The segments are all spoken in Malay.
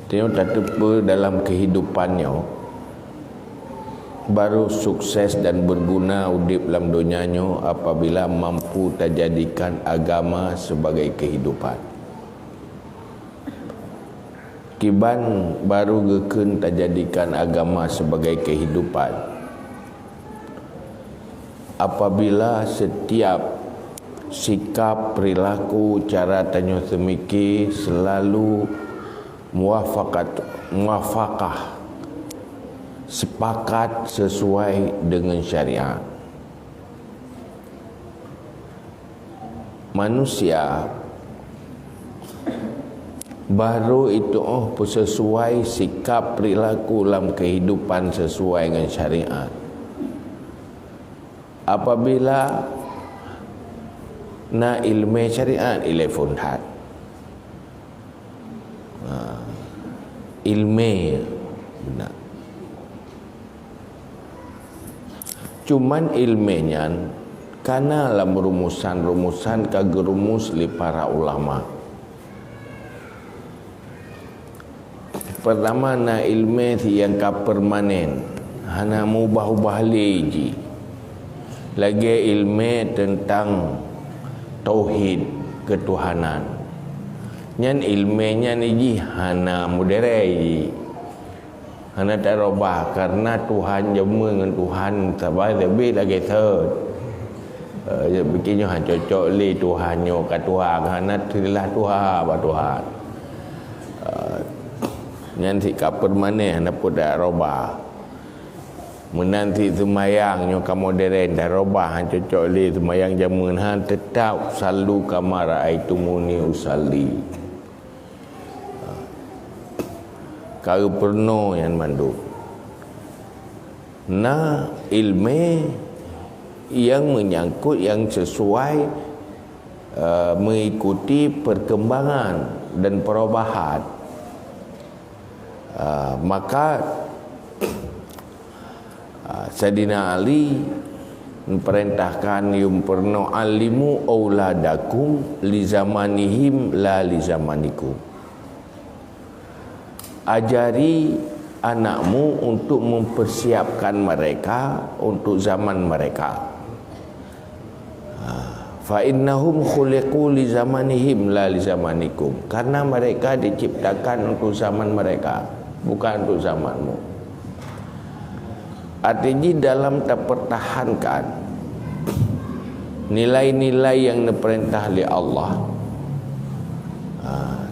Tengok tak terpa dalam kehidupannya baru sukses dan berguna udip dalam dunianya apabila mampu terjadikan agama sebagai kehidupan. Kiban baru geken terjadikan agama sebagai kehidupan apabila setiap sikap, perilaku, cara tanya semikir selalu muafakah, sepakat sesuai dengan syariat. Manusia baru itu sesuai sikap, perilaku dalam kehidupan sesuai dengan syariat apabila na ilmu syariat ilmu hat ilmu benar. Cuman ilmunya karena dalam rumusan-rumusan kagerumus li para ulama. Pertama na ilmu yang ka permanen, hana mubah-ubah leji. Lagi ilmu tentang tauhid ketuhanan. Nyan ilmunya ni hana moderai. Hana tak robah karena Tuhan jemu dengan Tuhan sabar lebih lagi third. Begini han cocok li Tuhan nyo kat Tuhan hana tilah Tuhan ba Tuhan. Nyan sikap permanen hana pun tak robah. Menanti semayang nyo ka modern dah robah han cocok li semayang jamun han tetap selalu kamara aitumuni usalli. Kau perno yang mandu. Nah ilmu yang menyangkut yang sesuai mengikuti perkembangan dan perubahan. Maka Sayyidina Ali memperintahkan yumperno alimu auladakum li zamanihim la li zamanikum. Ajari anakmu untuk mempersiapkan mereka untuk zaman mereka. Fa innahum khuliqu li zamanihim la li zamanikum. Karena mereka diciptakan untuk zaman mereka, bukan untuk zamanmu. Artinya dalam terpertahankan nilai-nilai yang diperintah oleh Allah.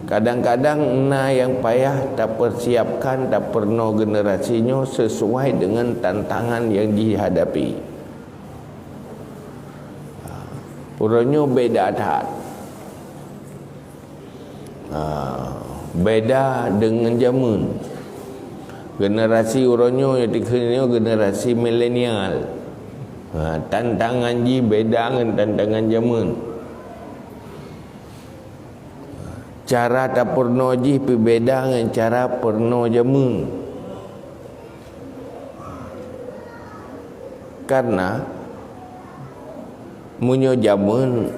Kadang-kadang yang payah tak persiapkan, tak pernah generasinya sesuai dengan tantangan yang dihadapi. Urangnya beda adat. Beda dengan zaman. Generasi urangnya yang dikenal generasi milenial. Tantangan ji beda dengan tantangan zaman. Cara tak pernah ji berbeza dengan cara pernah jamun. Karena munyo jamun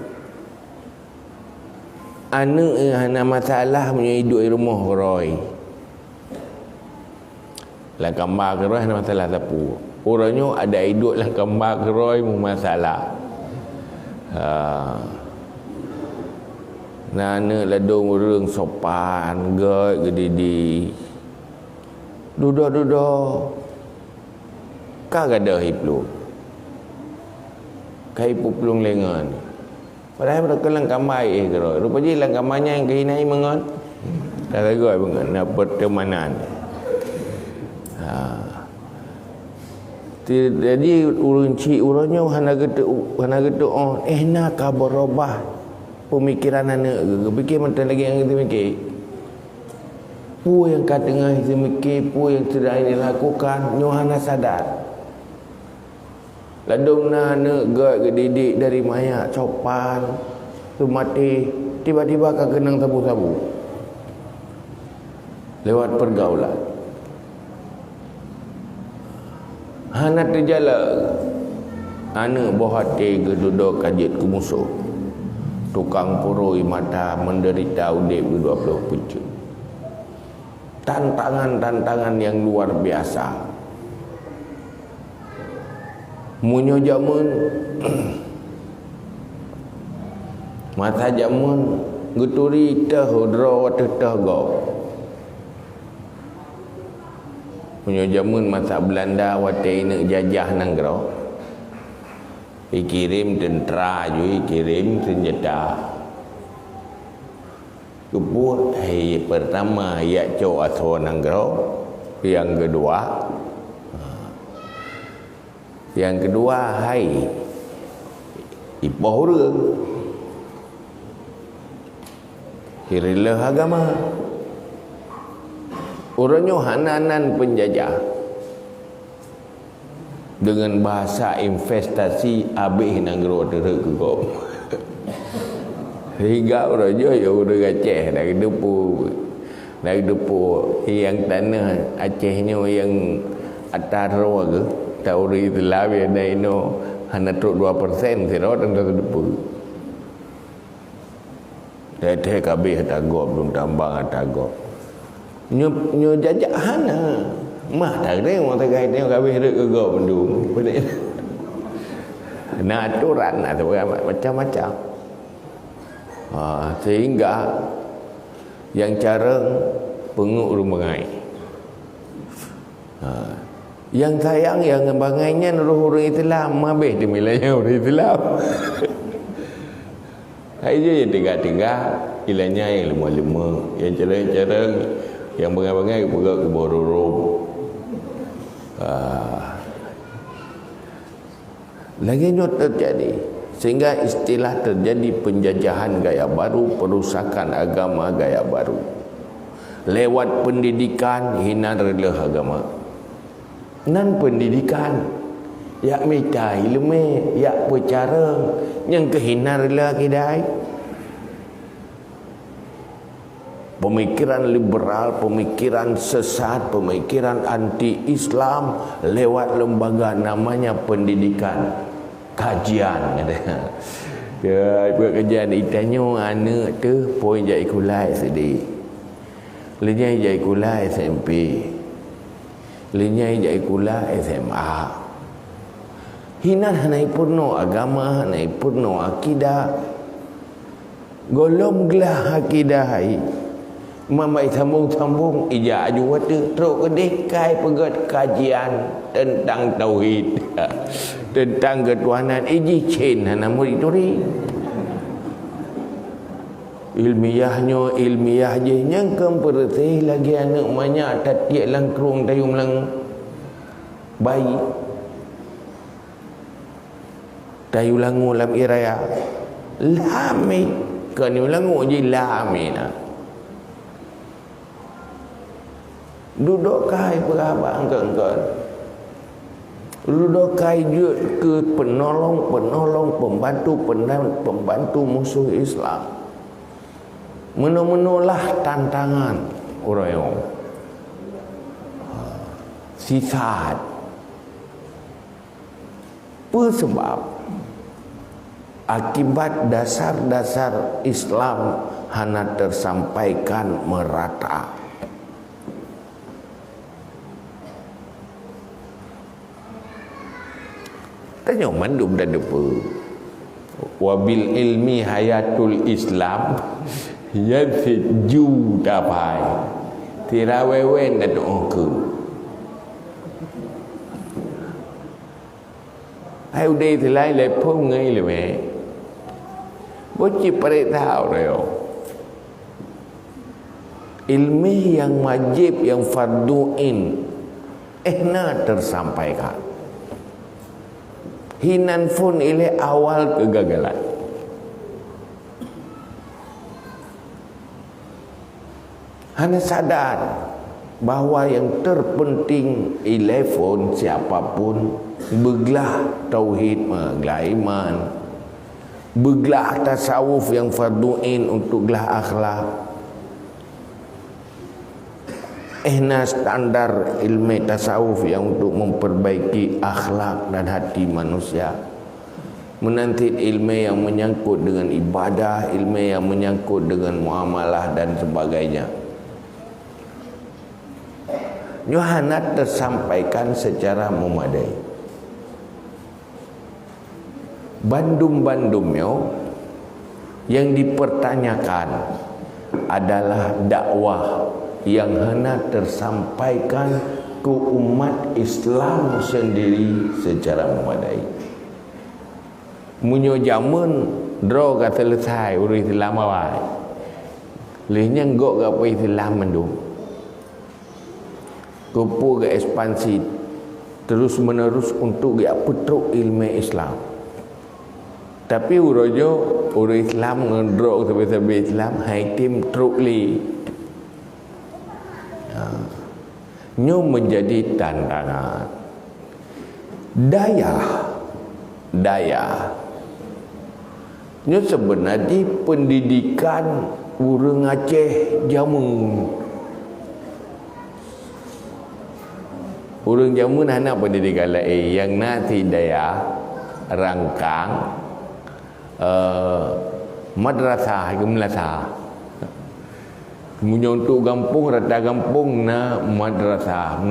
anu hana masalah munyo hidup di rumah roy. Lah gambar keroy hana masalah tapu. Orangnya ada hidup lah gambar keroy mu masalah. Nana ladung urang sopan goi gedidi duduk kagak ada hiplu kai puplung lengan padahal mereka lang kamai keroi rupanya lang kamanya yang kehinai mengon tak goi mengon nak pertemanan. Jadi urang cik urangnya hana getu nak ka berubah pemikiran anak fikir macam lagi yang kita fikir pu yang kat tengah kita fikir pu yang sedang dilakukan nyohana sadar ladung anak gak didik dari mayat sopan tu mati tiba-tiba kau kenang sabu-sabu lewat pergaulan hana terjala anak bohati geduduk kajit ke musuh tukang purui mata menderita udip 20 pucuk. tantangan-tantangan yang luar biasa. Munyo jamun mata jamun guturi teh dro teh go. Munyo jamun masa Belanda wate ina jajah nang gro. Dikirim tentera juga, kirim senjata. Keput pertama ya co atau nang gro. Yang kedua hai ipoh re hirilah agama orangnya hananan penjajah dengan bahasa investasi abih nanggro teruk kegop hingga orangnya ya udah Aceh dari depu yang tanah Acehnya yang ataro ke tauri telah ada ino hanya truk 2% sirot dan terdepu. Dah kabeh tagop belum tambang tagop. Nyo jajak hana. Mah tak ada orang terkait tengok kabeh rek gegop mendung. Nah aturan atau macam-macam. Sehingga yang cara penguk rumengai. Yang sayang yang bangainya roh orang Islam habis di wilayah orang Islam. Aja yang tiga-tiga ilahnya yang lima-lima, yang cereng-cereng, yang bangai-bangai pegak ke bororo. Lagi nyot terjadi sehingga istilah terjadi penjajahan gaya baru, perusakan agama gaya baru. Lewat pendidikan hina rela agama. Nan pendidikan yak mita ilmu yak percara yang kehinar lah kidai pemikiran liberal, pemikiran sesat, pemikiran anti-Islam lewat lembaga namanya pendidikan kajian ya buat kajian itanya anak tu poin jai kulai sedih lenyai jai kulai SMP lenyai jai kula SMA hinan hanai purno agama hanai purno akidah golom gelah akidah hai mamai sambung-sambung ija aju wate teruk kedekai pegat kajian tentang tauhid tentang ketuhanan iji cen hana murid turi ilmiah je yang kempertih lagi anak banyak tatiak langkrung tayum lang bayi tayu langu lam iraya lami kan langu je lami na duduk kai berabang kan duduk kai ke penolong pembantu musuh Islam menulah tantangan orang yang sifat sebab akibat dasar-dasar Islam hanya tersampaikan merata. Tanya mandum dan depu wabil ilmi hayatul Islam yadfid juta pai tirawewen dan doaku hai udah tilai lepung ngai lewe bocil pada tahu reo ilmi yang wajib yang farduin tersampaikan hinan pun ile awal kegagalan. Hanya sadar bahawa yang terpenting elefon siapapun beglah tauhid, beglah iman, beglah tasawuf yang farduin untuk gelah akhlak. Standar ilmu tasawuf yang untuk memperbaiki akhlak dan hati manusia. Menanti ilmu yang menyangkut dengan ibadah, ilmu yang menyangkut dengan muamalah dan sebagainya. Yohana tersampaikan secara memadai. Bandum-bandumnya yang dipertanyakan adalah dakwah yang hendak tersampaikan ke umat Islam sendiri secara memadai. Munyo zaman draw kata selesai urus Islam awal. Lehnya gok apa Islam mendung. Kupu ke ekspansi terus menerus untuk dia petruk ilmu Islam. Tapi urojo Islam ngendrok sebab Islam hai tim trukli. Nyo menjadi tantangan. Daya. Nyo sebenarnya pendidikan urang Aceh jamun. Urang jamun anak pendidikan lain yang nanti daya rangkang madrasah ke madrasah. Kemudian untuk kampung rata kampung na madrasah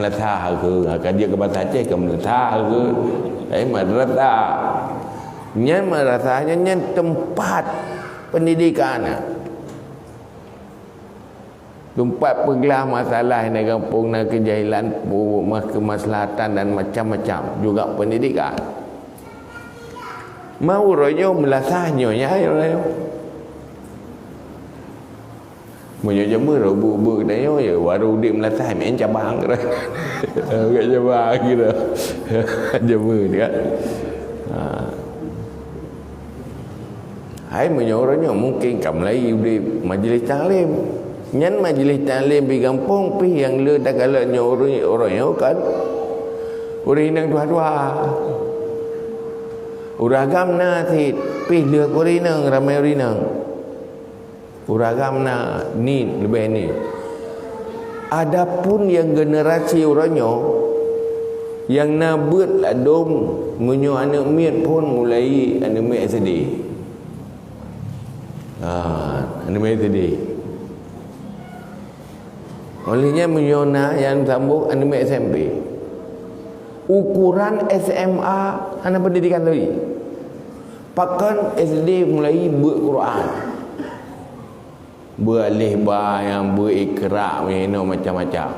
ke kajian ke bahasa Aceh ke madrasah ke madrasah. Nyan madrasahnya nyan tempat pendidikan. Tempat pegelah masalah di kampung na kejahilan, kemaslahatan dan macam-macam juga pendidikan. Mau royo melasahnya ya royo. Munyo jemur bu dayo ya waru dik melasah main cabang ke. Enggak cabang gitu. Jemur dia. Hai munyo royo mungkin kamlai di majlis taklim. Nyan majlis taklim di kampung pi yang le dak kalau nyo kan. Urang nang dua-dua. Uragam na thì pi lừa của đi nâng ramai đi nâng. Uragam na ni lebih ni. Adapun yang generasi orangnya yang nabut adom menyo anak miat pun mulai anak miat sedih. Anak miat sedih. Olehnya menyo na yang sambung anak miat SMP. Ukuran SMA anak pendidikan lagi. Pakan SD mulai Quran. Alif ba yang Iqra macam-macam.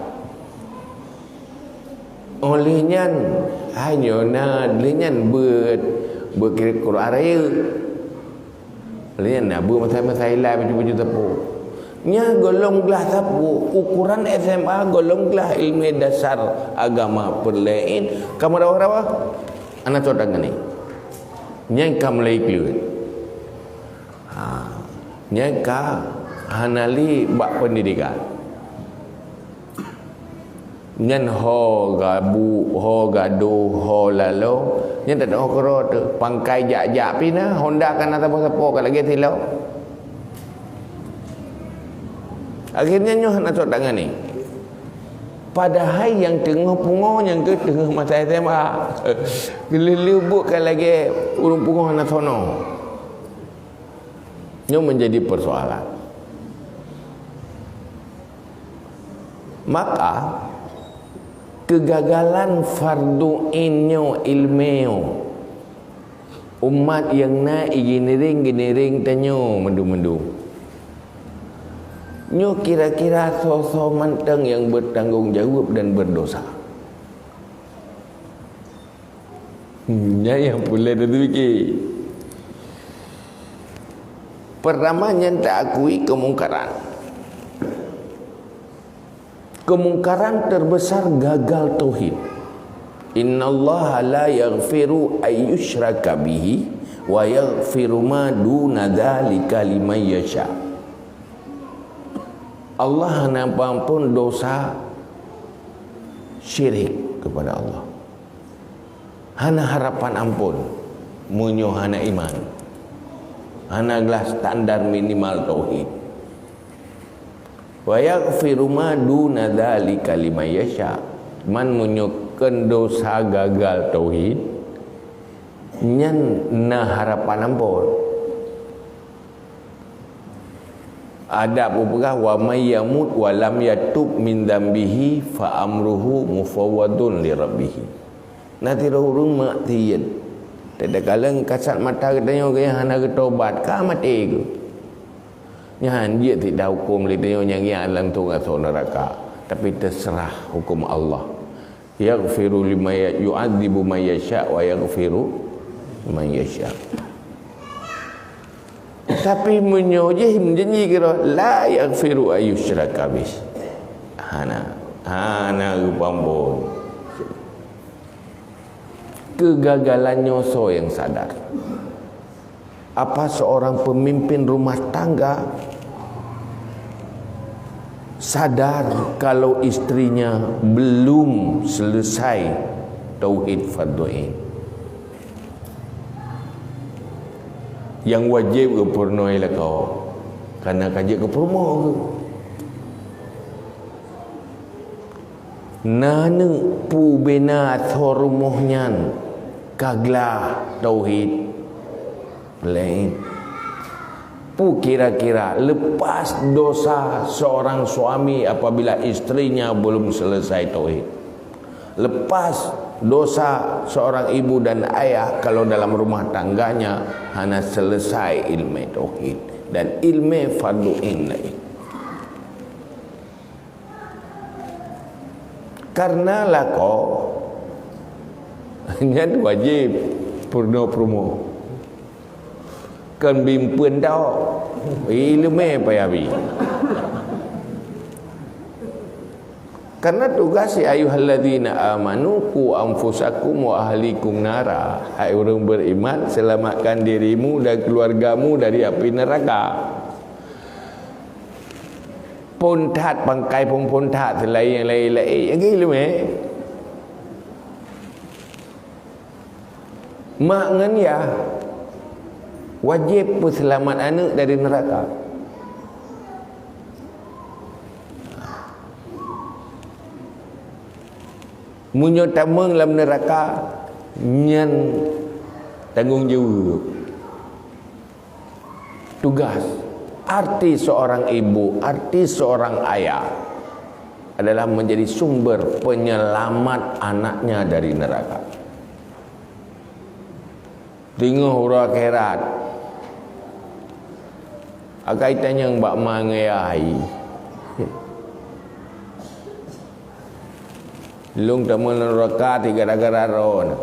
Olehnya hanya na lenyan kira Quran raya. Olehnya na masa-masa ilai baju-baju tepu. Nya golong gelah sapu ukuran SMA golong gelah ilmu dasar agama perlain kamu rawa anak codang ni nya kam lai kliut nya ka hanali bak pendidikan nyan ho gabu ho gado ho lalo nya tak ada okro tu pangkai jak-jak pina Honda kan apa-apa kan lagi tilau. Akhirnya nyoh nak cok tangan ni. Padahal yang tengah pungoh yang ke tengah masa SMA. Gelilu bukan lagi urung pungoh nak sono. Nyoh menjadi persoalan. Maka kegagalan fardu inyo ilmeo umat yang naik giniring tanyo mendu-mendu. Nyo kira-kira sosok manteng yang bertanggung jawab dan berdosa. Yang boleh dipikir. Pertama yang tak akui kemungkaran. Kemungkaran terbesar gagal tauhid. Innallaha la yaghfiru ayyushraka bihi wa yaghfiru ma duna dzalika liman yasha. Allah hanya ampun dosa syirik kepada Allah. Hana harapan ampun munyo hana iman. Hana gelas standar minimal tauhid. Wa yaghfiru ma duna dzalika liman yasha. Man munyo dosa gagal tauhid nyan na harapan ampun. adab apa wa may yamut wa lam yatub min dambihi fa amruhu mufawwadun li rabbih. Nanti urung mati yen. Tidak kala kasat mata katanya ke hana ke tobat ka mati ke. Nyahan dia tidak hukum li dia yang alam tu ngaso neraka. Tapi terserah hukum Allah. Yaghfiru liman yu'adzibu man yasha wa yaghfiru man yasha. Tapi menyojih menjanji kira la yaghfiru ayyushraka bih. Hana rupambon. Kegagalan nyoso yang sadar. Apa seorang pemimpin rumah tangga sadar kalau istrinya belum selesai tauhid fardhu'ain? Yang wajib ke purnoi lah kau, karena kaji ke purmo ke nana pu bena thorumuhnyan kaglah tauhid lain pu kira-kira lepas dosa seorang suami apabila istrinya belum selesai tauhid, lepas dosa seorang ibu dan ayah kalau dalam rumah tangganya hanya selesai ilmu tauhid dan ilmu fardhu'ain lain. Karena lah kau hanya wajib purno promo kan bimpun tau ilmu payabi. Karena tugas ayyuhalladzina amanu qu anfusakum wa ahlikum nara. Hai orang beriman, selamatkan dirimu dan keluargamu dari api neraka. Pontat pangkai pontat selain yang lain-lain yang gila mak ngan ya wajib selamat anak dari neraka. Munyo tamang dalam neraka nyan tanggung jawab tugas. Arti seorang ibu, arti seorang ayah adalah menjadi sumber penyelamat anaknya dari neraka. Tengok huruf akhirat kaitannya yang bak mangai lung tamu neraka tiga gara-gara ron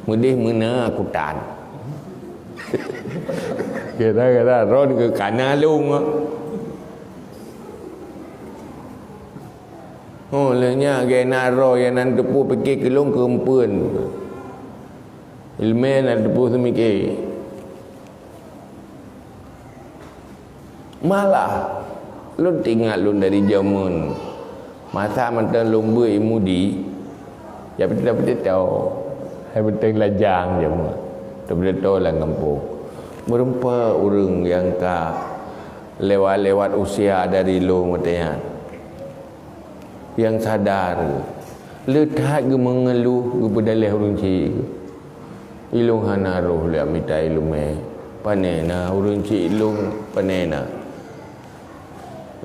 mudih mana akutan gara-gara ron ke kanan lung oh lenya gena ro yang nan tepu pergi ke lung kempun ilmu nan tepu semikir malah lu tinggal lu dari zaman masa mantan lumba imudi ya betul-betul tahu hai betul lajang je mah betul-betul lah kampung berempa orang yang ka lewat-lewat usia dari lu matanya yang sadar letak ke mengeluh ke pedalih orang cik ilung hana roh le amita ilume panena orang cik ilung panena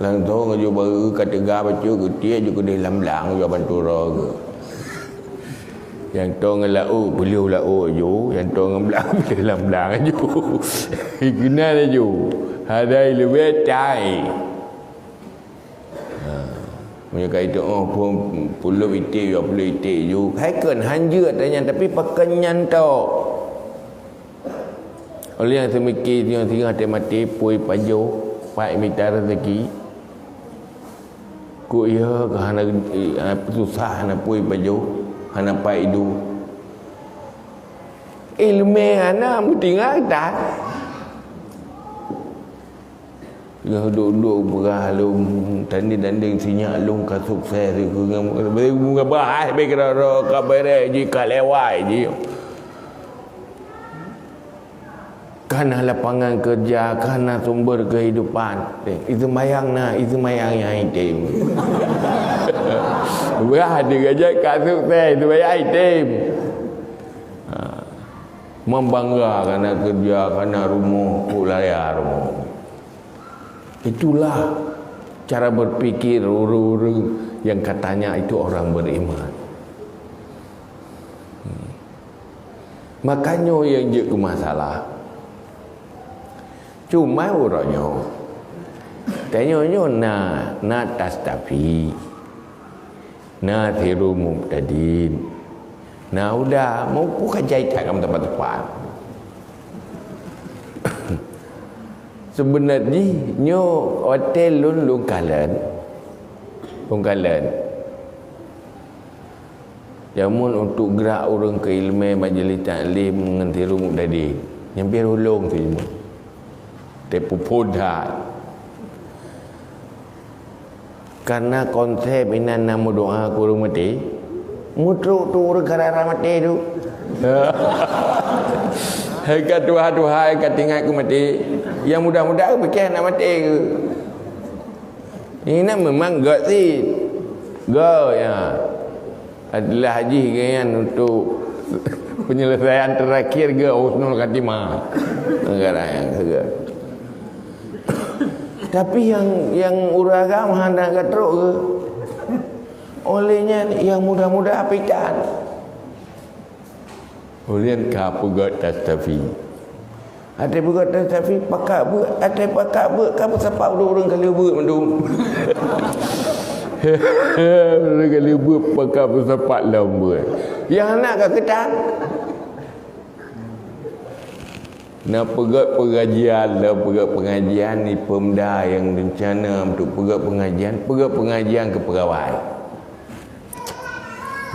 lang tu ngaju baru kata ga bacu ke dia juga di lam-lang jo bantura ke yang tu ngelau beliau lau ju yang tu ngelam di lam-lang ju guna ju hadai lebih cai mereka itu pun puluh iti ya puluh iti ju hai kan hanja tanya tapi pakenyan tau oleh yang semikir yang tinggal mati pui pajo pai minta rezeki ku ia ke hana susah hana pui baju hana pai du ilmu hana tinggal dah ya duduk berhalum tanding sinyak lung ka sukses ku bunga bahas be kira ro ka bere ji ka lewai ji karena lapangan kerja, karena sumber kehidupan. Itu mayang itu mayang yang item. Wah, dia aja kasut itu mayang item. Membangga karena kerja, karena rumah, pulaya rumah. Itulah cara berfikir orang-orang yang katanya itu orang beriman. Makanya yang jadi masalah. Cuma orangnya tanya-nya na tastafi, na thiru mubtadin. Nah udah mau buka jahitan kamu tempat-tempat. Sebenarnya nyo hotel lun kalen. Jamun untuk gerak orang ke ilmu majlis taklim mengenai rumah tadi. Yang biar hulung tu semua. Tepu podat. Karena konsep ini nama doa kurung mati. Mutruk tu orang karara mati tu. Harga Tuhan tinggal aku mati. Yang mudah-mudah fikir nak mati ke. Ini memang gak sih. Go ya. Adalah haji kan untuk penyelesaian terakhir ke husnul khatimah. Negara yang segala. Tapi yang uragam hendak gatruk ke. Olehnya yang mudah-mudah apikan. Oleh kapu got tastafi. Ada buat tastafi pakak buat, ada pakak buat kamu sepak orang kali buat mendung. Orang kali buat pakak sepak lambat. Yang nak ke ketang. Nak pegat pengajian lah, pegat pengajian ni Pemda yang rencana untuk pegat pengajian ke pegawai.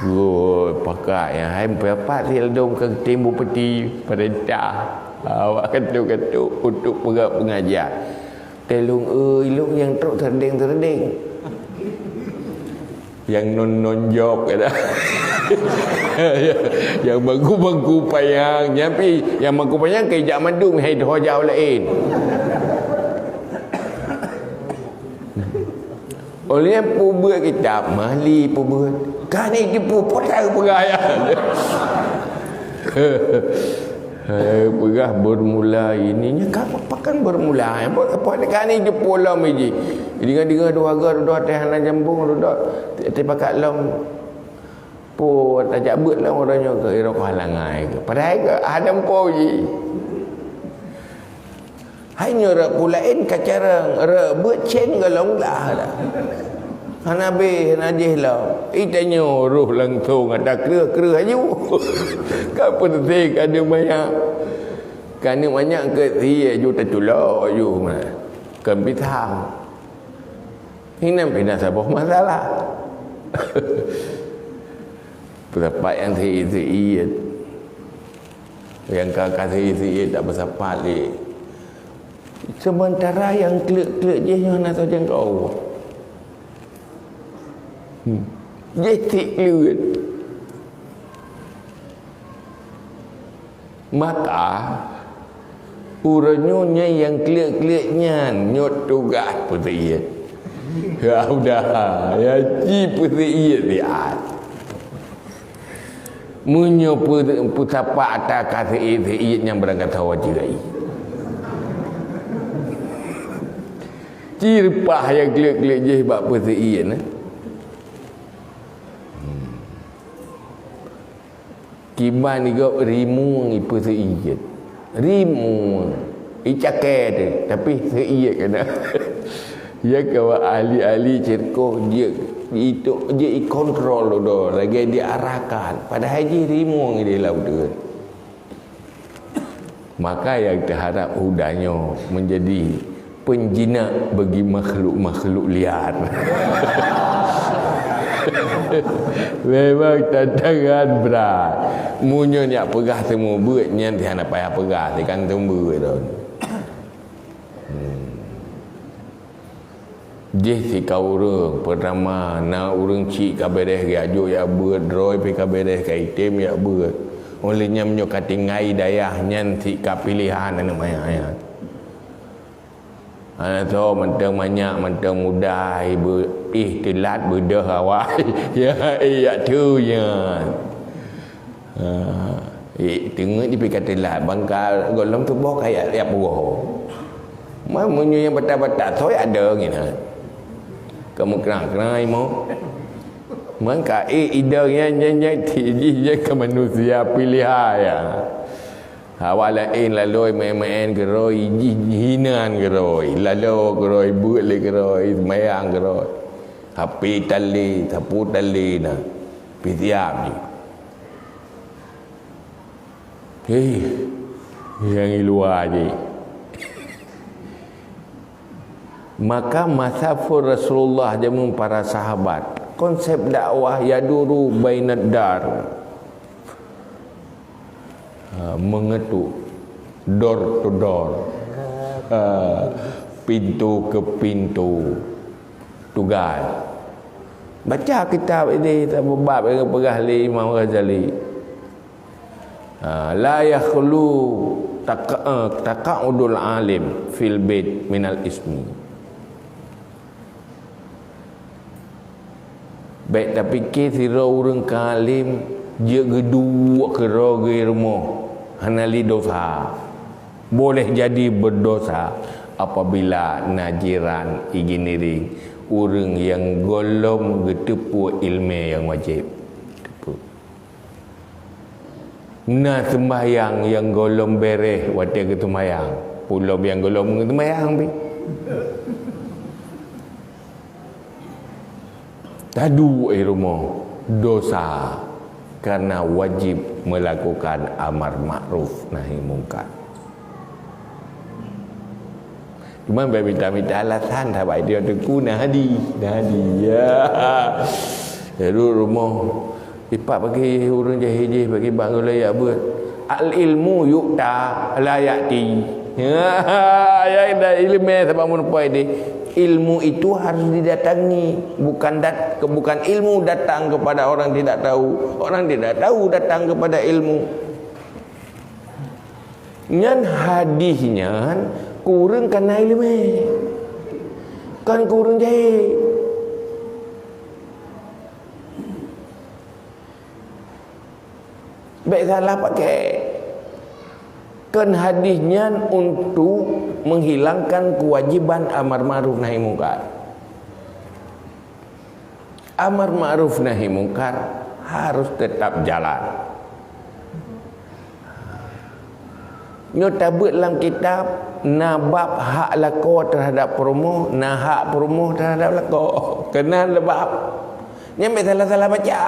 Oh, pakak yang hai berapa sih dom ke timbu peti perintah. Awak ketuk-ketuk untuk pegat pengajian. Telung ilung yang teruk terding. Yang non job kata. Yang bangku payang, tapi yang bangku payang ke jak mandung hai dah jauh lain. Oleh buat kitab mahli buat. Kan ni tipu potong pegaya. Pegah bermula ininya kapan bermula apa kan ni pola meji dengan dua tahanan jambung duduk tepakat long po tajak bet lah orangnya ke irok halangai ke padahal ke ada po ji hanya rak pulain kacarang rak bet chen galong lah Hanabe najih lah. Itanya roh langsung ada kera ayu. Kan penting ada banyak. Kan banyak ke dia ju tertulak ju mana. Kan pitang. Ini pina sabah masalah. Berapa yang si yang kakak si tak bersapat ni. Sementara yang klik-klik je yang nak tahu jengkau. Jetik luat. Maka uranyonya yang klik-kliknya nyot tugas putih. Ya udah ya ji putih dia. Munyo pusapa atas kasih yang berangkat tahu jirai. Cirpah yang klik-klik je bab putih nah. Kiban ni gak rimu ipu seijet. Rimu icake tu tapi seijet kena. Ya kawa ahli-ahli cirko dia itu dia kontrol dodo lagi diarahkan. Padahal dia rimu di laut tu. Maka yang terharap udahnya menjadi penjinak bagi makhluk-makhluk liar. Memang tantangan berat. Munyo nak pegah semua buat nyan dia nak payah pegah tekan tumbu tu. Dia si kau orang pertama na urang cik kaberes gajo ya buat droi pe kaberes kai item ya buat. Olehnya menyo katingai dayah nyan si kapilihan anu maya. Ana tu mentang banyak mentang mudah ibu telat bedah awak. Ya iya tu ya. Tengok dia pergi telat bangkal golong tu bawa kayak ya buah. Munyo yang batal-batal tu ada ngina. Kamu kerang-kerang mau. Maka ida yang tiji ke manusia pilihan ya. Awalain lalu main geroi hinan geroi lalu geroi buat geroi mayang geroi. Tapi tali, tapu tali na. Pitiam ni. Yang luar je. Maka masafur Rasulullah jamu para sahabat, konsep dakwah yaduru bainad dar, mengetuk door to door, pintu ke pintu, tugas. Baca kitab ini bab yang perahli Imam Ghazali. La yakhlu taqa'udul alim fil bait minal ismi. Baik tapi kira orang kalim dia gedua kera germo hanali dosa. Boleh jadi berdosa apabila najiran iginiring orang yang golom getepu ilmu yang wajib. Nah sembahyang yang golom bereh wadah ke sembahyang. Pulau yang golom ke sembahyang bi. Tadu rumah dosa karena wajib melakukan amar makruf nahi mungkar. Cuma minta alasan tak baik dia teku nahadi ya. Jadi rumah ipak bagi urang jahil bagi bangun layak buat al ilmu yu'ta la ya'ti. Ya dah ilmu sebab mun poin dia. Ilmu itu harus didatangi, bukan ilmu datang kepada orang tidak tahu. Orang tidak tahu datang kepada ilmu. Nyan hadisnya kurang karena ilmu. Kan kurang jahil. Baik salah pakai. Kan hadisnya untuk menghilangkan kewajiban amar ma'ruf nahi mungkar. Amar ma'ruf nahi mungkar harus tetap jalan. Nyata buat dalam kitab nabab hak lako terhadap promo, nah hak promo terhadap lako. Kena lebab. Nyampe salah-salah baca.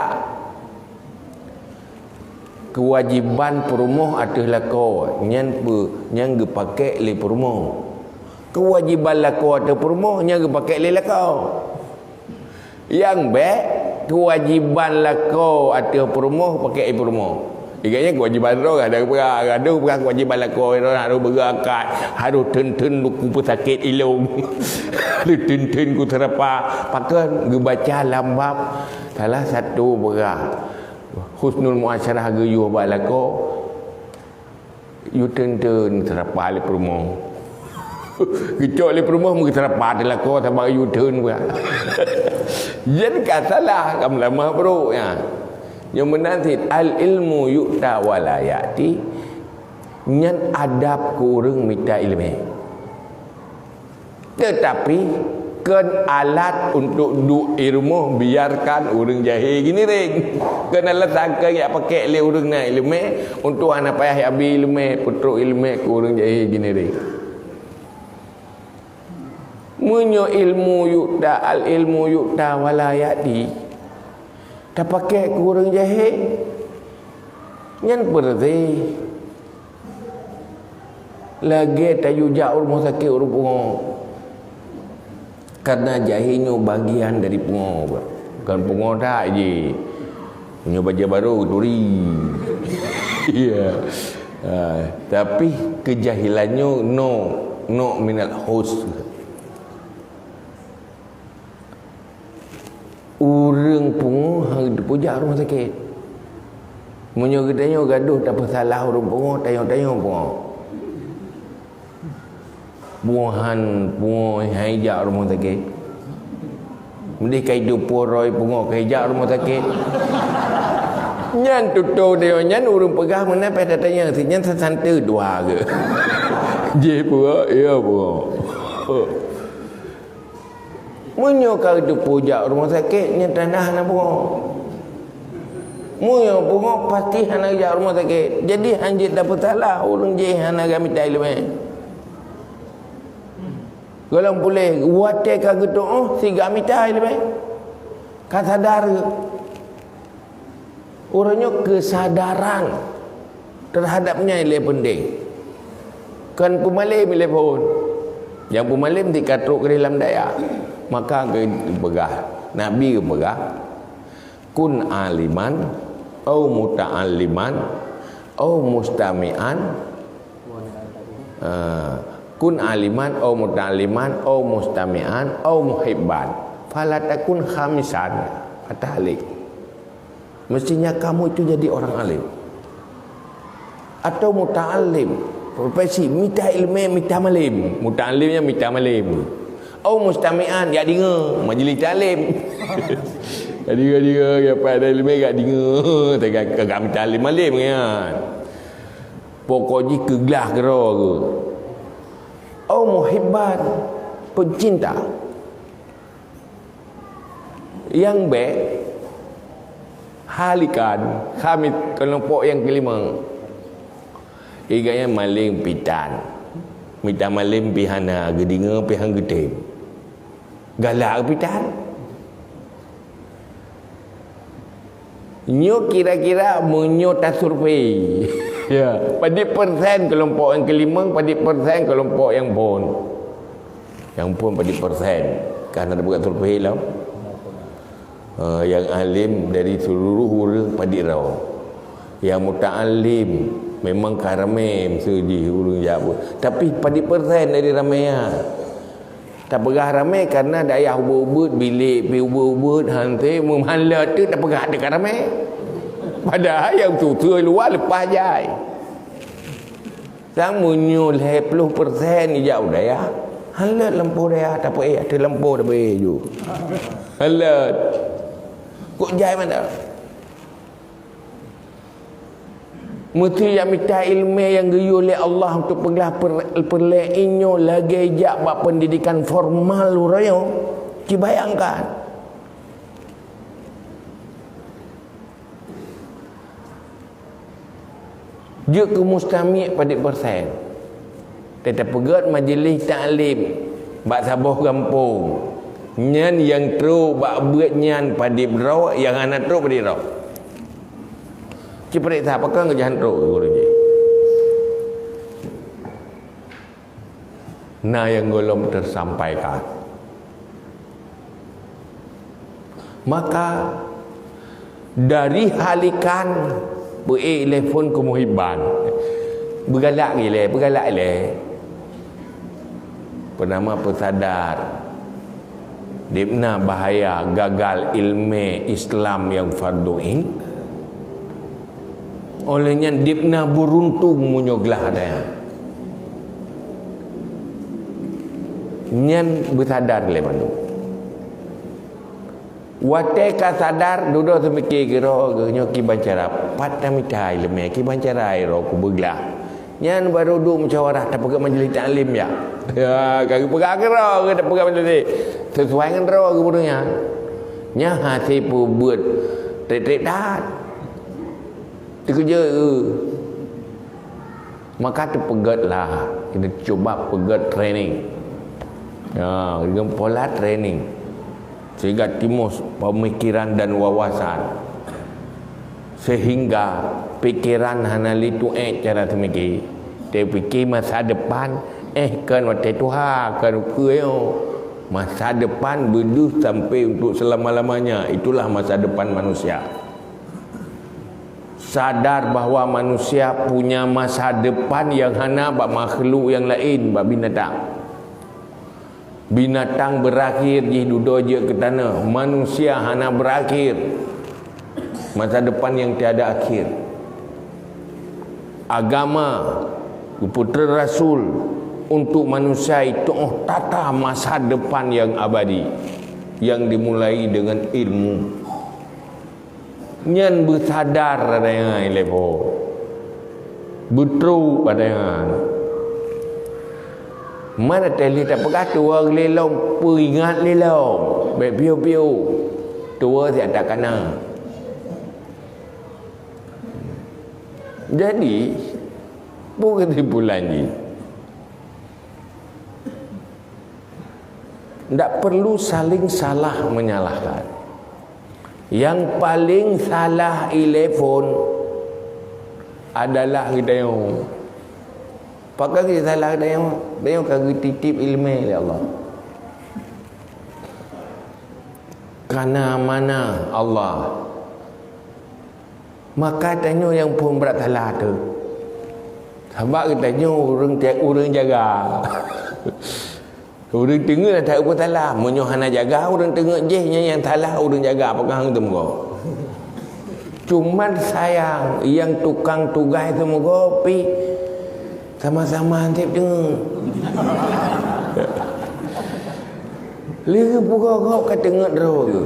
Kewajiban promo adalah lako yang dipakai oleh promo. Kewajiban lako atau promo yang dipakai oleh lako. Yang baik kewajiban lako atau promo pakai promo. Ikatnya kewajiban roh ada bukan kewajiban lako harus berakat, harus tenten ku sakit ilung. Harus tenten ku terapa pakai baca lambab salah satu berat. Husnul muasyarah geyu balako you turn terapa le promo gecok le promo mungkin terapa de lako sama you turn pula jadi katalah kamu lama bro ya yang menanti al ilmu yu'ta wala ya'ti nyan adab kurang minta ilmu tetapi kan alat untuk duk ilmu biarkan orang jahil gini ring kena letak yang pakai le orang na ilmu untuk anak payah habis ilmu putruk ilmu ke orang jahil gini ring munyo ilmu yu'ta al ilmu yu'ta wala ya'ti tak pakai ke orang jahil nyan berarti lagi tayujak rumah sakit orang punggung. Karena jahilnya bagian dari pungo. Bukan pungo tak je. Punya baju baru duri. Ya. Tapi kejahilannya no minal hus. Urang pungo hang dipujak rumah sakit. Munyo gedanya gaduh tak salah urang pungo tayong-tayong pungo. Buahan pungo hijak rumah sakit. Mendih kai dupuroi pungo hijak rumah sakit. Nyan tutu dia nyan urang pegah mana pada tanya si nyan santai dua ke. Je pungo iya pungo. Munyo kau tu pujak rumah sakit nya tanah na bungo. Munyo bungo pasti hana jak rumah sakit. Jadi anjit dapat salah urang je hana ga minta ilmu. Kalau boleh wate ka gitu si ga minta ilmu. Ka sadar. Orangnya kesadaran terhadapnya yang penting. Kan pemalim telefon. Yang pemalim dikatruk ke dalam daya. Maka ke begah. Nabi ke begah. Kun aliman au muta'alliman au mustami'an. Kun aliman au muta'alliman au mustami'an au muhibban. Fala takun khamisan. Kata Halik. Mestinya kamu itu jadi orang alim. Atau muta'allim. Profesi minta ilmu, minta malim. Muta'allimnya minta malim. Oh mustami'an, ya dengar majlis talim. Dia ya pada ilmu gak dengar. Kagak minta alim malim kan. Pokoknya kegelah kera ke. Oh muhibbat, pencinta. Yang baik halikan kami kelompok yang kelima. Iganya maling pitan. Minta maling pihana gedinga pihang gedem. Galak pitan. Nyo kira-kira menyo tak survei. Ya, pada persen kelompok yang kelima, pada persen kelompok yang pun. Yang pun pada persen. Karena ada buat survei lah. Yang alim dari seluruh urang pada raw. Yang muta'alim memang karamem seji urang jawab. Tapi pada persen dari ramainya. Tak pegah ramai karena daya ubud bilik pi ubud hantu memhalat tu tak pegah dekat ramai. Padahal yang tu luar lepas jai. Sang munyo 10% ni jauh daya. Halat lampu daya tak apa ada lampu dah beju. Halat. Kok jai mana? Mesti yang minta ilmu yang geyu oleh Allah untuk pegelah perleinyo lagi jak buat pendidikan formal urayo. Ki bayangkan. Dia ke mustami' pada persen. Tetap pegat majlis ta'lim. Bak sabah kampung. Nyan yang teruk bak buat nyan pada berau yang anak teruk pada berau. Ciperik tak apakah ngejahan teruk guru je. Nah yang belum tersampaikan. Maka dari halikan telefon ke muhibban. Bergalak gile. Penama pesadar. Dibna bahaya gagal ilmu Islam yang fardu ain. Olehnya dibna beruntung munyoglah ada. Nyan bersadar le manu. Wate ka sadar duduk semikir kira nyo ki bancara patah mitai leme ki bancara ro ku beglah. Nyan baru duduk musyawarah tak pegang majlis taklim ya. Ya kaki pegang kira ke tak pegang majlis. Sesuai dengan ro ke bodohnya. Nya hati pu buat trip dah. Kerja ke. Maka tu pegatlah. Kita cuba pegat training. Ya, dengan pola training. Sehingga timus pemikiran dan wawasan. Sehingga pikiran hanali tu cara semiki. Dia fikir masa depan kan waktu Tuhan kan kuyo. Masa depan berdus sampai untuk selama-lamanya. Itulah masa depan manusia. Sadar bahawa manusia punya masa depan yang hana bak makhluk yang lain, bak binatang. Binatang berakhir di duduk je ke tanah. Manusia hana berakhir. Masa depan yang tiada akhir. Agama putera Rasul untuk manusia itu tata masa depan yang abadi. Yang dimulai dengan ilmu. Nyan bersadar pada yang lepo. Betul pada yang. Mana tali tak pegat tua lelong peringat lelong piu-piu tua si ada kena. Jadi bukan kesimpulan ni, tak perlu saling salah menyalahkan. Yang paling salah telefon adalah kita yang pakai kita salah dia yang kagak titip ilmu oleh Allah. Karena mana Allah maka tanya yang pun berat salah tu. Sebab kita tanya orang jaga. Orang tengok tak apa salah, munyo hana jaga orang tengok je yang salah orang jaga apakah hang temu. Cuman sayang yang tukang tugas tu moga pi sama-sama antip dengar. Lihat buka kau tengok roh tu.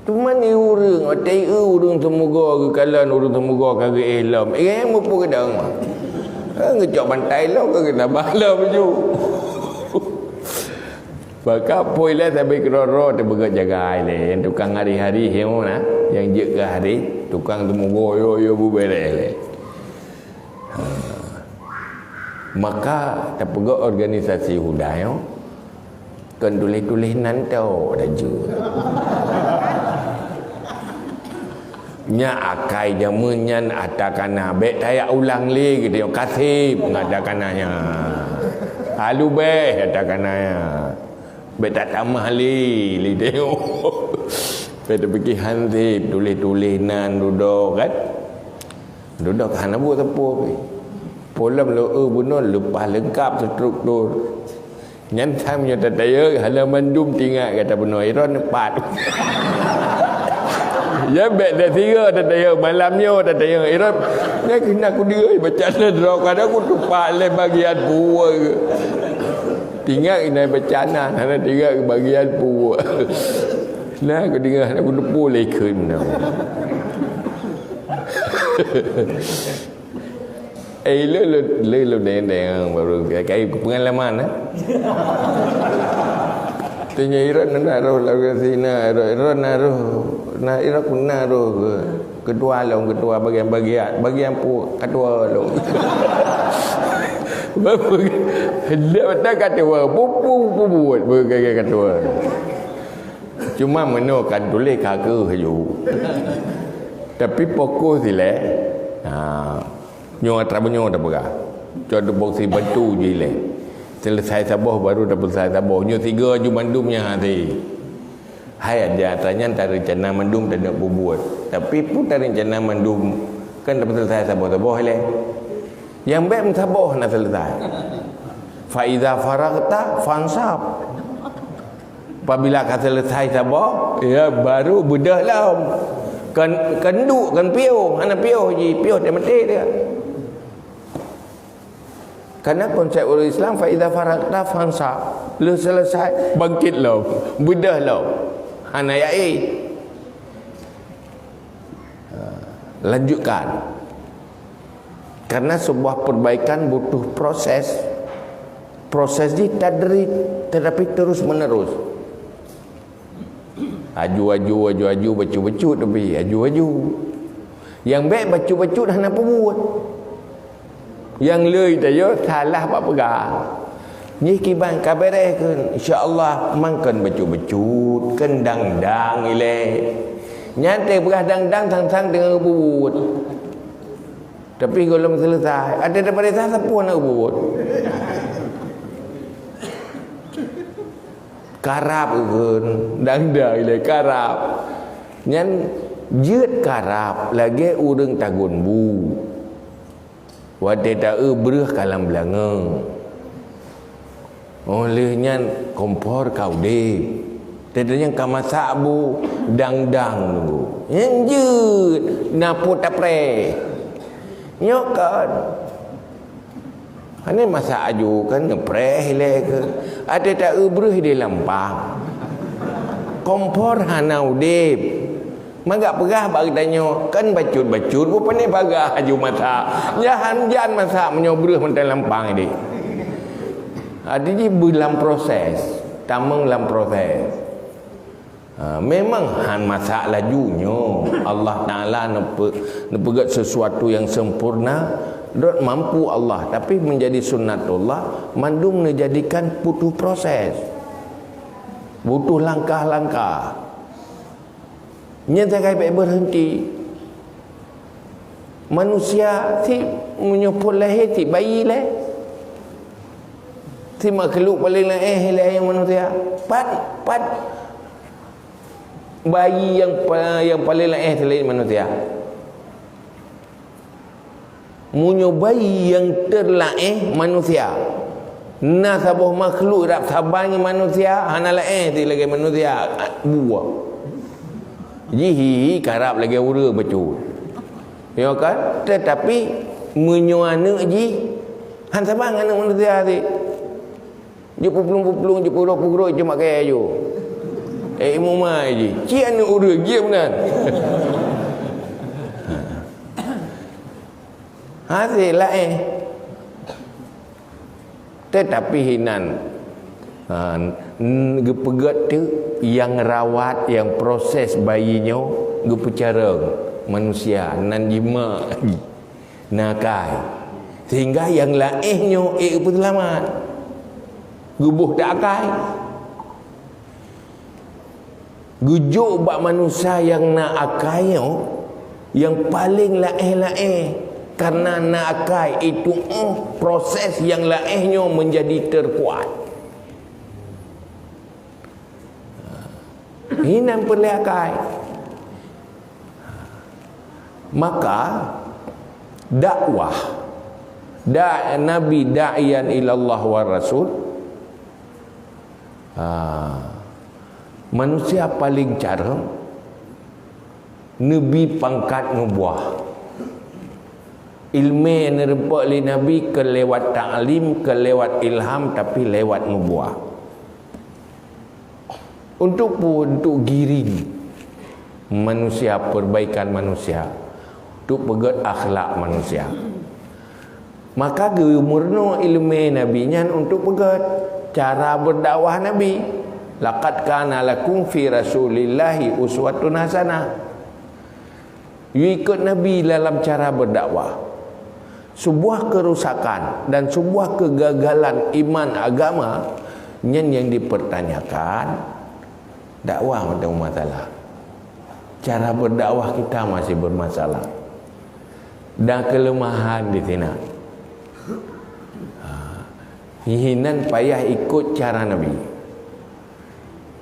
Cuma ni orang, atai orang semoga ke kalan orang semoga kagak elam. Mau pun kedang. Ngejok bantai lo kagak nambah lo baju. Maka poilah sampai keroro tu bergerak jaga le. Yang tukang hari-hari hemo na, yang jaga hari tukang temugo yo bu bere. Maka tak pegak organisasi hudayo kan tulis-tulis nantau ada je. Nya akai jamunyan atakana be tayak ulang li gitu kasih ngadakananya. Halu be atakananya. Betak tamah li tengok. Pada pergi hansip tulis-tulisan duduk kan. Duduk hana buat apa pe. Polam lo bunuh lepas lengkap struktur. Nyan samnya tataya halaman dum tinggal kata benar iron 4. Ya bet dah 3 tataya malamnya tataya iron. Nya kena aku dia baca drop kadang aku tupak le bagian buah ke. Tinggal ini bercana, hanya tinggal bagian puak. Nah, aku tinggal aku depu lekun. Lu dendeng baru kayak pengalaman. Tanya irat naruh lagu sini, irat naruh kedua bagian puak kedua lo. Dia kata buat bergaya kata. Cuma menukan tulis kagak haju. Tapi pokok sile. Nyo trabenyo dah berah. Contoh boksi batu je le. Selesai Sabah baru dapat selesai Sabah. Nyo 3 ju mandumnya hati. Hai aja tanya tak rencana mandum tak nak buat. Tapi pun tak rencana mandum kan dapat selesai Sabah le. Yang baik mentabah nak selesai. Fa iza faragta fansab. Apabila kau selesai sabah, ya baru bedah lah. Kan duk kan piau, ana piau je, piau dia mati dia. Karena konsep orang Islam fa iza faragta fansab. Lu selesai bangkit lah, bedah lah. Ana yai. Lanjutkan. Karena sebuah perbaikan butuh proses. Proses ini tadrid, tetapi terus menerus. Aju, bacu tapi aju. Yang baik bacu dah nak buat. Yang lei tayo salah apa pegang. Ni kiban kabare kan insya-Allah mangkan bacu kan dang ile. Nyante berah dang tang dengan buat. Tapi kalau selesai ada daripada siapa pun nak buat. Karap kan dang ile karap. Nyan jeut karap lagi urang tagun bu. Wate ta breuh kalam belanga. Olehnya kompor kau deh. Tadanya kamasak bu dang nunggu. Yang jeut napo tapre. Nyokan. Ini masa aju kan ngepreh le ke. Ada tak ubreh di lampang. Kompor hanau dep. Magak perah bagi tanya, kan bacut-bacut apa ni bagah haju masak. Jangan masak menyobrah mentang lampang ini. Jadi dalam proses, tamang dalam proses. Memang han masak lajunya. Allah Taala nepegat sesuatu yang sempurna, dot mampu Allah, tapi menjadi sunnatullah mandum menjadikan butuh proses. Butuh langkah-langkah. Nyata baik berhenti. Manusia si menyopot lahir si bayi lah. Si makhluk paling lahir yang manusia. Pat bayi yang paling lahir selain manusia. Munyo bayi yang terlahir manusia. Nah sabuh makhluk tak sabarnya manusia, hana lahir si lagi manusia buah. Jihi karap lagi ura betul. Ya kan? Tetapi menyuana ji han sabang anak manusia si. Je pupulung je puruk je makai ayo. Imumai ji. Ci anak ura dia benar. Hasil lah tetapi hinan gepegat tu yang rawat, yang proses bayinya gepecareng manusia nan jima nakai sehingga yang laihnya pun selamat gubuh tak akai gujuk bak manusia yang nak akainya yang paling laih karena nak akai itu proses yang laihnya menjadi terkuat. Hinan perlihakai. Maka dakwah Nabi da'iyan ilallah wa rasul, manusia paling cara Nabi pangkat nubuah ilmu yang nerempak oleh Nabi ke lewat ta'lim, ke lewat ilham, tapi lewat nubuah untuk giring manusia, perbaikan manusia, untuk pegat akhlak manusia. Maka gemurno ilmu Nabi nyan untuk pegat cara berdakwah Nabi. Laqad kana lakum fi rasulillahi uswatun hasanah. Ikut Nabi dalam cara berdakwah. Sebuah kerusakan dan sebuah kegagalan iman agama yang dipertanyakan, dakwah ada masalah. Cara berdakwah kita masih bermasalah. Dan kelemahan di sini. Hinan payah ikut cara Nabi.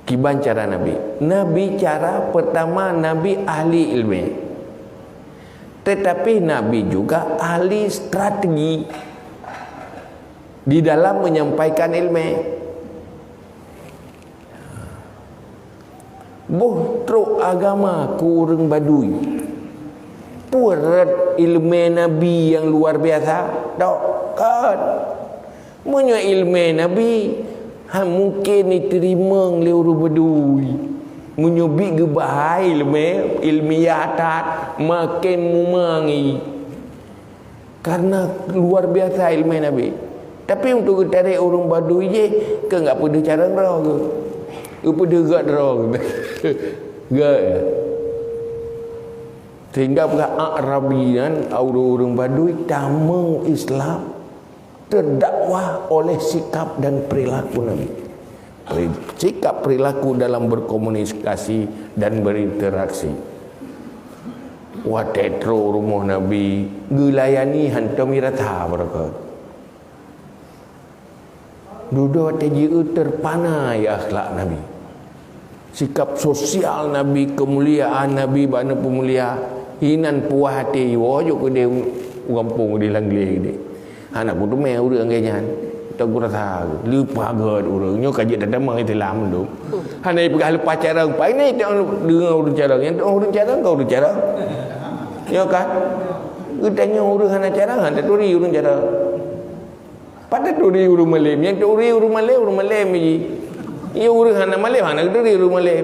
Kiban cara Nabi. Nabi cara pertama, Nabi ahli ilmu. Tetapi Nabi juga ahli strategi di dalam menyampaikan ilmu. Boh truk agama ku urang Baduy. Purat ilmu Nabi yang luar biasa. Dok kan. Munyo ilmu Nabi mungkin diterima oleh orang Baduy. Munyo bi gebahai ilmiah tat makin mumangi. Karena luar biasa ilmu Nabi. Tapi untuk tarik orang Baduy je ke enggak pada cara ngerah ke. Apa dia gak derong gak sehingga Arabi dan orang Baduy tamang Islam terdakwah oleh sikap dan perilaku Nabi. Sikap perilaku dalam berkomunikasi dan berinteraksi. Watetro rumah Nabi gelayani hantam irata berakat. Duduk TJU terpanai akhlak Nabi. Sikap sosial Nabi, kemuliaan Nabi, bana pemulia, hinan puah hati wojo ke dia gampung di langli dia. Anak ku tu mai urang ganyan. Tak ku rasa lupa gad urang nyo kaji dah damang itu lam tu. Hanai pegah lupa cara pai ni tak dengar urang cara, yang urang cara kau urang cara. Ya kan? Utanya urang hana cara, hana turi urang cara. Pada turi urang Malay, yang turi urang Malay ni. Ia urang hana Malay, hana turi urang Malay.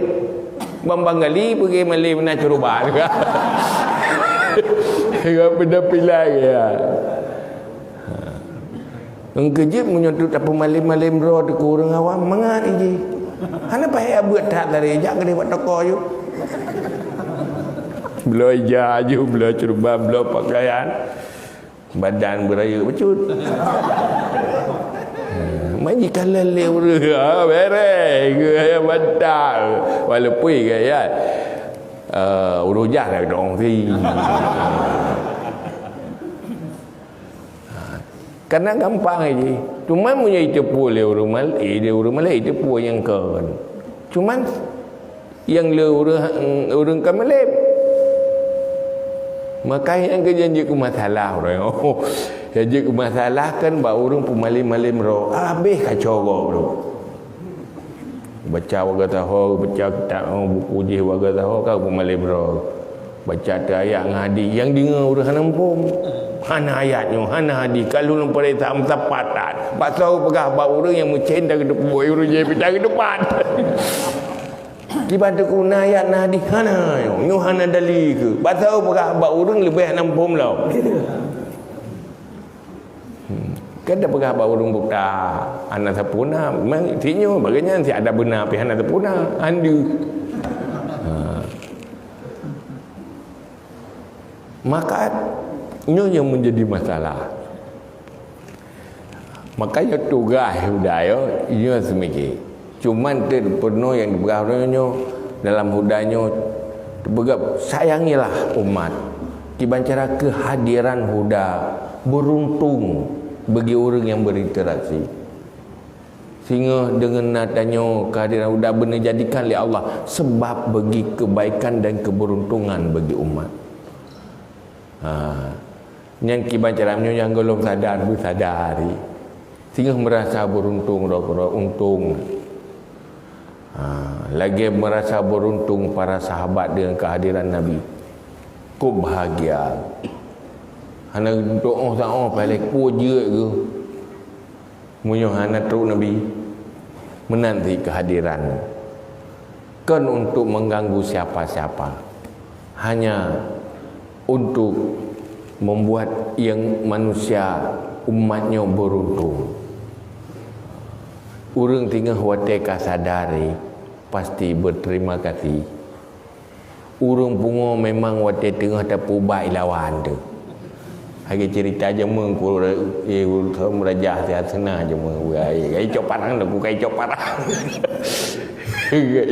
Bambang gali pergi Malay mana curuba juga. Benda pilih ya. Engkejip menyontot apa malim-malim roh de kurang awam mangat iji. Hana payah buat tak dari jak gede buat toko you. Belo jaju, belo curba, belo pakaian. Badan beraya becut. Majikan lele urang bereng ke badan. Walaupun ke ya. Urujah dah dong si. Karena gampang aja. Cuma punya itu boleh orang Malay, dia orang Malay itu pun yang kan. Cuma yang le orang kan Malay. Maka yang kejanji ke masalah orang. Oh, janji ke masalah kan bawa orang pun Malay roh. Habis kacau bro. Baca waga tahu, baca kitab buku je waga tahu kau pun Malay bro. Baca ayat ngadi yang dengar orang nampum. Hana ayatnya, hana hadis. Kalau nampak dia tak mentapatan. Pasal pegah bawa orang yang mencendang ke depan. Orang je pecah ke depan. Dibantu kuna ayat hadis. Hana. Nyu hana dalil ke. Pasal pegah bawa orang lebih nampum lah. Kan dah pegah bawa orang buta. Anak sapuna. Memang tinyo. Bagainya nanti ada benar. Tapi anak sapuna. Anda. Maka ini yang menjadi masalah. Makanya tugas hudaya ini semikir. Cuman terpenuh yang diberahnya dalam hudanya terberap sayangilah umat. Dibancara kehadiran huda beruntung bagi orang yang berinteraksi. Sehingga dengan nadanya kehadiran huda benar jadikan oleh Allah sebab bagi kebaikan dan keberuntungan bagi umat. Yang kibacaramnya yang golong sadar bersadari sehingga merasa beruntung untung. Lagi merasa beruntung para sahabat dengan kehadiran Nabi. Ku bahagia. Hana doa sama balik puja ke. Munyo hana teruk Nabi menanti kehadiran. Kan untuk mengganggu siapa-siapa. Hanya untuk membuat yang manusia umatnya beruntung. Orang tinggal wateka sadari pasti berterima kasih. Orang pungo memang wate tengah tapu baik lawan tu. Hari cerita je mengkul merajah sihat senang je menguai. Gai cok parang aku gai cok parang.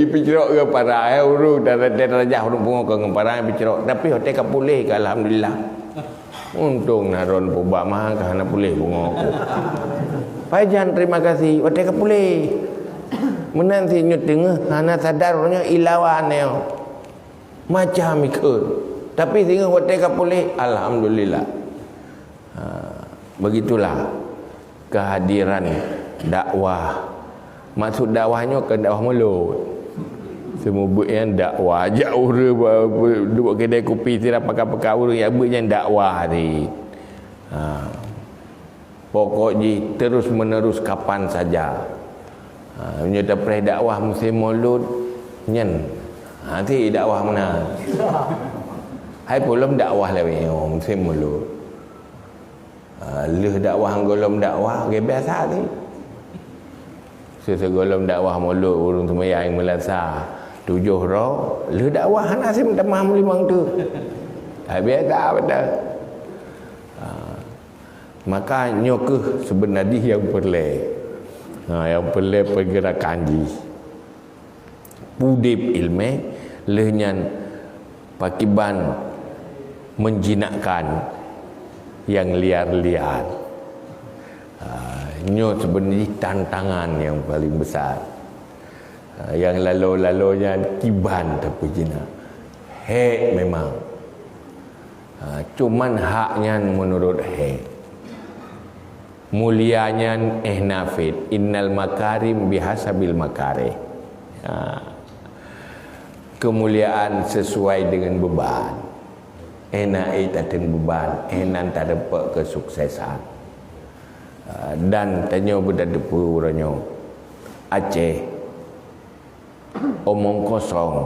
Ipi cerok ke parang urung dan rajah orang pungo ke parang ipi cerok. Tapi wateka boleh ke alhamdulillah. Untung naron pubak mah kerana boleh bunga aku. Pajan terima kasih. Wateka boleh. Menanti nyut tengah hana sadar orangnya ilawan dia. Macam ikut. Tapi tengah wateka boleh alhamdulillah. Begitulah kehadiran dakwah. Maksud dakwahnya ke dakwah mulut. Semua buat yang dakwah ajak orang duduk kedai kopi tidak pakai-pakai orang yang buat yang dakwah ni. Pokoknya terus menerus kapan saja. Menyata pre dakwah musim maulud nyen. Nanti dakwah mana? Hai belum dakwah lagi musim maulud. Leh dakwah golom dakwah biasa ni. Segolom dakwah maulud urung sembahyang melasa. 7 roh lu dakwah nasim tamam limang tu. Biasa betul. Maka nyokeh sebenarnya yang perle. Yang perle pergerakan ji. Pudip ilmu lehnyan pakiban menjinakkan yang liar-liar. Nyo sebenarnya tantangan yang paling besar. Yang lalu-lalunya kiban tapi jina. Hek memang. Cuman haknya menurut hek. Mulianya nafid. Innal makarim bihasabil makarih. Kemuliaan sesuai dengan beban. Enak itatin beban. Enak tak dapat kesuksesan. Dan tanya berdadepu orangnya Aceh omong kosong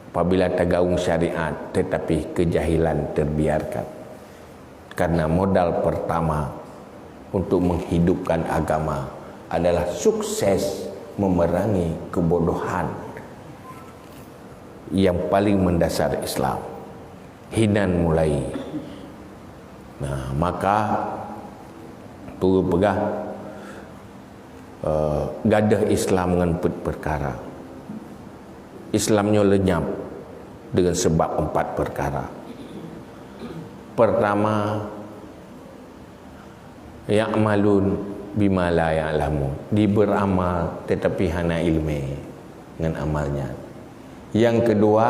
apabila tergaung syariat tetapi kejahilan terbiarkan. Karena modal pertama untuk menghidupkan agama adalah sukses memerangi kebodohan yang paling mendasar Islam. Hinan mulai. Nah, maka turut pegah gadah Islam dengan perkara. Islamnya lenyap dengan sebab 4 perkara. Pertama, ya'malun bima la ya'lamun, diberamal tetapi hana ilmu dengan amalnya. Yang kedua,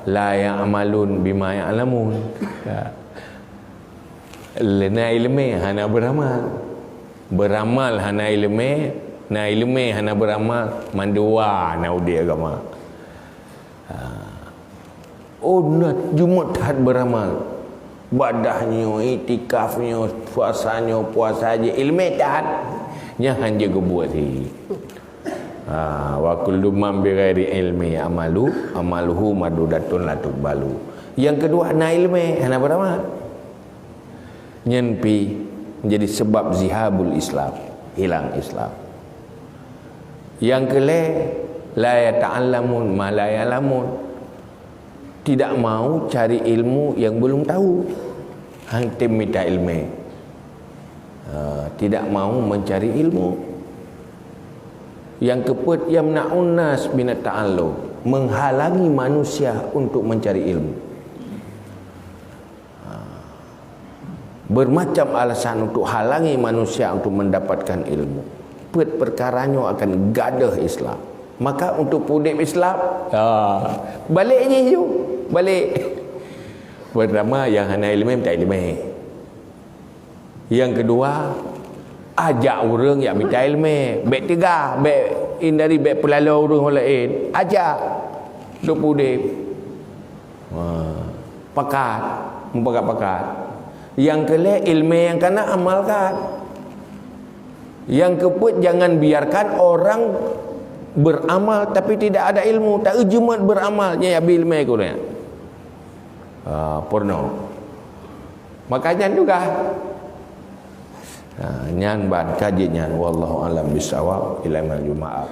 la ya'malun bima ya'lamun, lena ilmu hana beramal. Beramal hana ilmu, na ilmu hana beramal, mandua naudi agama. Nak Jumat tahad beramal, badahnya, itikafnya, puasanya, puasa aja, ilmu tahad nyahan je gebuat si. Wa kullu man bi ghairi ilmi amaluhu madudatun la tuqbalu. Yang kedua, na ilmu hana beramal, nyenpi menjadi sebab zihabul Islam, hilang Islam. Yang kelima, la yata'allamun ma la ya'lamun, tidak mau cari ilmu yang belum tahu. Hantim minta ilmu, tidak mau mencari ilmu. Yang keempat, yamna'un nas minat ta'allum, menghalangi manusia untuk mencari ilmu. Bermacam alasan untuk halangi manusia untuk mendapatkan ilmu. Perkaranya akan gadah Islam. Maka untuk pudip Islam, baliknya je, balik. Pertama, yang hana ilmu minta ilmu. Yang kedua, ajak orang yang minta ilmu. Baik tegah, baik hindari, baik pelalau orang lain. Ajak untuk pudip. Pakat, mempakat-pakat. Yang kelima, ilmu yang kena amalkan. Yang keempat, jangan biarkan orang beramal tapi tidak ada ilmu. Tak jumat beramalnya ya bil ilmu ko nya. Porno. Makanya juga nyan ban kaji nyan wallahu alam bisawab ila mal jumaah.